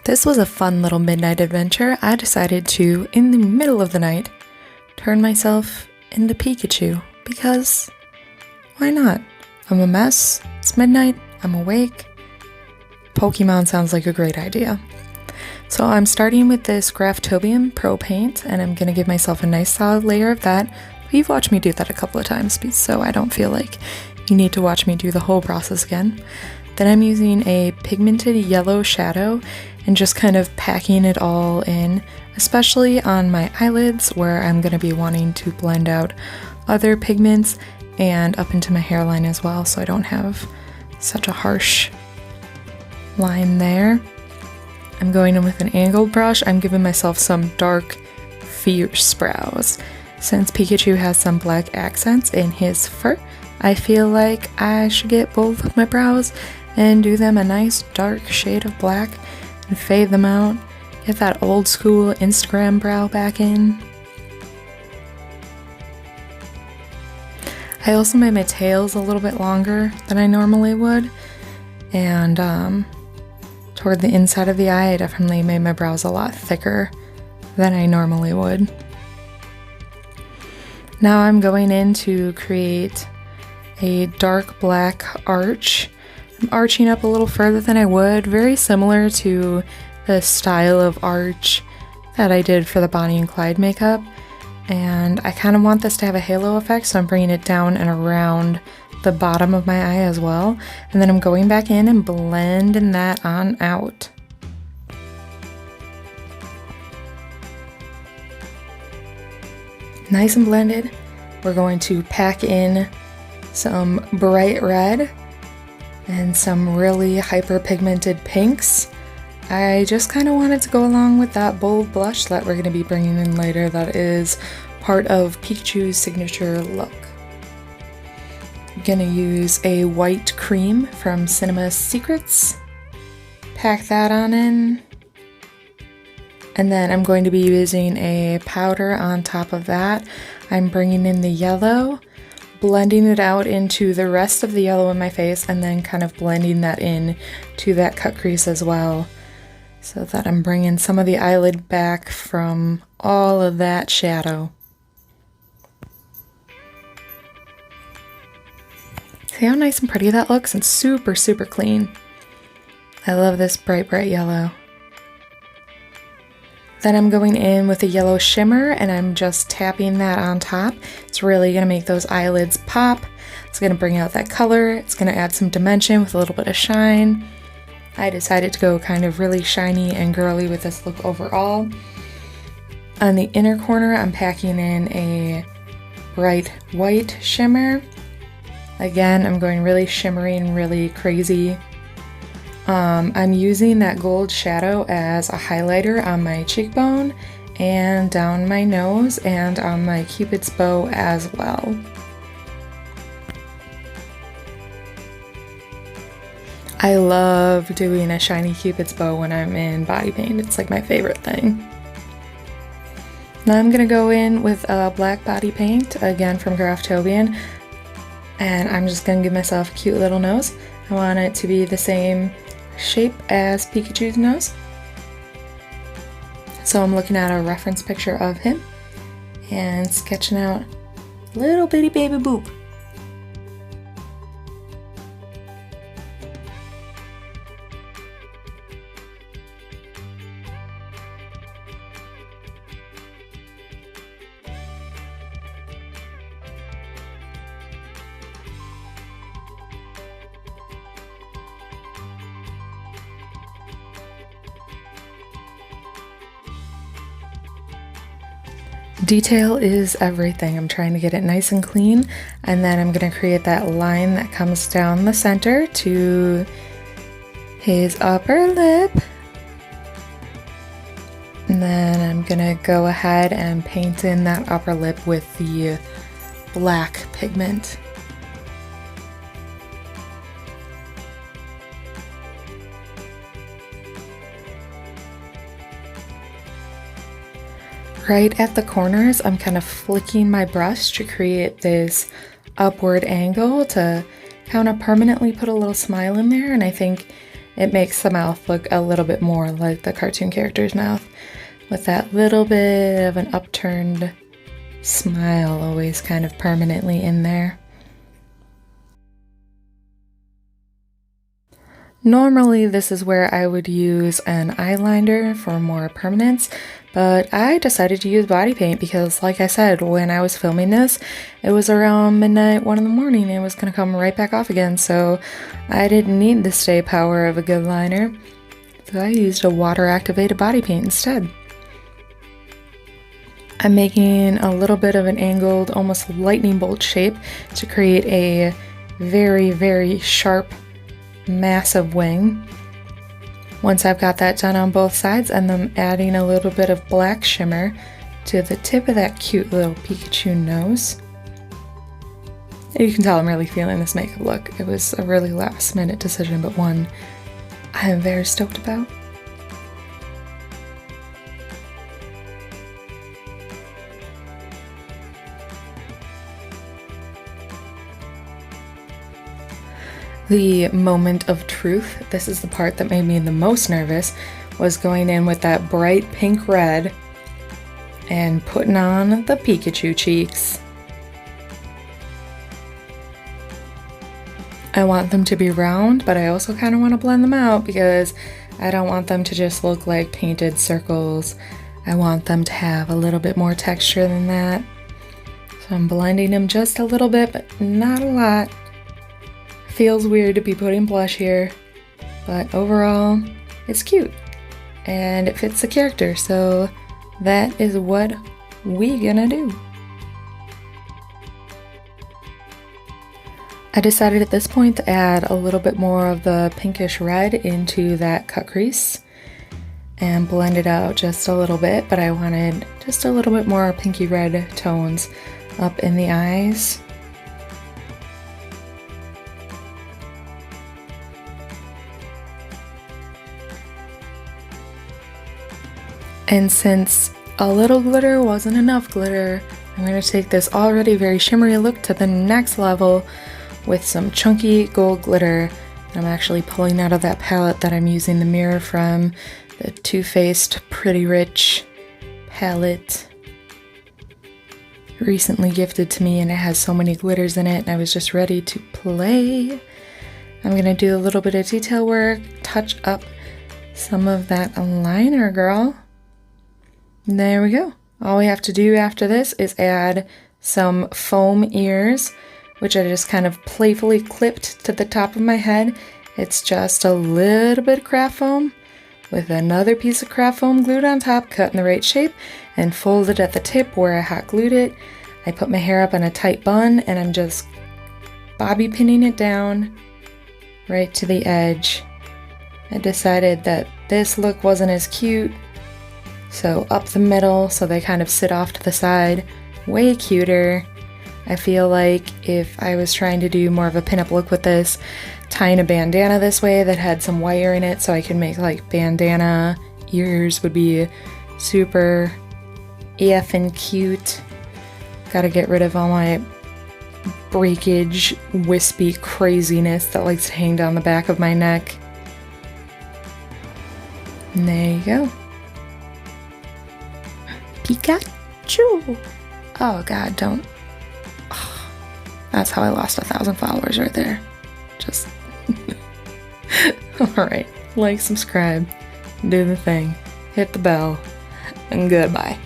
This was a fun little midnight adventure. I decided to, in the middle of the night, turn myself into Pikachu, because why not? I'm a mess, it's midnight, I'm awake. Pokemon sounds like a great idea. So I'm starting with this Graftobium Pro Paint, and I'm going to give myself a nice solid layer of that. You've watched me do that a couple of times, so I don't feel like you need to watch me do the whole process again. Then I'm using a pigmented yellow shadow and just kind of packing it all in, especially on my eyelids where I'm going to be wanting to blend out other pigments and up into my hairline as well, so I don't have such a harsh line there. I'm going in with an angled brush. I'm giving myself some dark, fierce brows. Since Pikachu has some black accents in his fur, I feel like I should get both of my brows and do them a nice dark shade of black and fade them out. Get that old school Instagram brow back in. I also made my tails a little bit longer than I normally would, and toward the inside of the eye I definitely made my brows a lot thicker than I normally would. Now I'm going in to create a dark black arch. I'm arching up a little further than I would, very similar to the style of arch that I did for the Bonnie and Clyde makeup. And I kind of want this to have a halo effect, so I'm bringing it down and around the bottom of my eye as well. And then I'm going back in and blending that on out. Nice and blended. We're going to pack in some bright red and some really hyper-pigmented pinks. I just kind of wanted to go along with that bold blush that we're going to be bringing in later that is part of Pikachu's signature look. I'm going to use a white cream from Cinema Secrets. Pack that on in. And then I'm going to be using a powder on top of that. I'm bringing in the yellow, blending it out into the rest of the yellow in my face, and then kind of blending that in to that cut crease as well, so that I'm bringing some of the eyelid back from all of that shadow. See how nice and pretty that looks? And super, super clean. I love this bright, bright yellow. Then I'm going in with a yellow shimmer and I'm just tapping that on top. It's really going to make those eyelids pop. It's going to bring out that color. It's going to add some dimension with a little bit of shine. I decided to go kind of really shiny and girly with this look overall. On the inner corner, I'm packing in a bright white shimmer. Again, I'm going really shimmery and really crazy. I'm using that gold shadow as a highlighter on my cheekbone and down my nose and on my Cupid's bow as well. I love doing a shiny Cupid's bow when I'm in body paint. It's like my favorite thing. Now I'm going to go in with a black body paint, again from Graftobium, and I'm just going to give myself a cute little nose. I want it to be the same shape as Pikachu's nose. So I'm looking at a reference picture of him and sketching out a little bitty baby boop. Detail is everything. I'm trying to get it nice and clean, and then I'm going to create that line that comes down the center to his upper lip. And then I'm going to go ahead and paint in that upper lip with the black pigment. Right at the corners, I'm kind of flicking my brush to create this upward angle to kind of permanently put a little smile in there, and I think it makes the mouth look a little bit more like the cartoon character's mouth, with that little bit of an upturned smile always kind of permanently in there. Normally this is where I would use an eyeliner for more permanence, but I decided to use body paint because, like I said, when I was filming this, it was around midnight, 1 in the morning, and it was going to come right back off again, so I didn't need the stay power of a good liner, so I used a water-activated body paint instead. I'm making a little bit of an angled, almost lightning bolt shape to create a very, very sharp, massive wing. Once I've got that done on both sides, and then adding a little bit of black shimmer to the tip of that cute little Pikachu nose. You can tell I'm really feeling this makeup look. It was a really last minute decision, but one I am very stoked about. The moment of truth, this is the part that made me the most nervous, was going in with that bright pink red and putting on the Pikachu cheeks. I want them to be round, but I also kind of want to blend them out because I don't want them to just look like painted circles. I want them to have a little bit more texture than that. So I'm blending them just a little bit, but not a lot. Feels weird to be putting blush here, but overall it's cute and it fits the character, so that is what we gonna do. I decided at this point to add a little bit more of the pinkish red into that cut crease and blend it out just a little bit, but I wanted just a little bit more pinky red tones up in the eyes. And since a little glitter wasn't enough glitter, I'm going to take this already very shimmery look to the next level with some chunky gold glitter. I'm actually pulling out of that palette that I'm using the mirror from, the Too Faced Pretty Rich palette. Recently gifted to me, and it has so many glitters in it, and I was just ready to play. I'm going to do a little bit of detail work, touch up some of that liner, girl. There we go. All we have to do after this is add some foam ears, which I just kind of playfully clipped to the top of my head. It's just a little bit of craft foam with another piece of craft foam glued on top, cut in the right shape, and folded at the tip where I hot glued it. I put my hair up in a tight bun, and I'm just bobby pinning it down right to the edge. I decided that this look wasn't as cute, so up the middle, so they kind of sit off to the side, way cuter. I feel like if I was trying to do more of a pinup look with this, tying a bandana this way that had some wire in it so I could make like bandana ears would be super effing cute. Gotta get rid of all my breakage, wispy craziness that likes to hang down the back of my neck. And there you go. Pikachu! Oh god, don't. Oh, that's how I lost 1,000 followers right there. Just. Alright, like, subscribe, do the thing, hit the bell, and goodbye.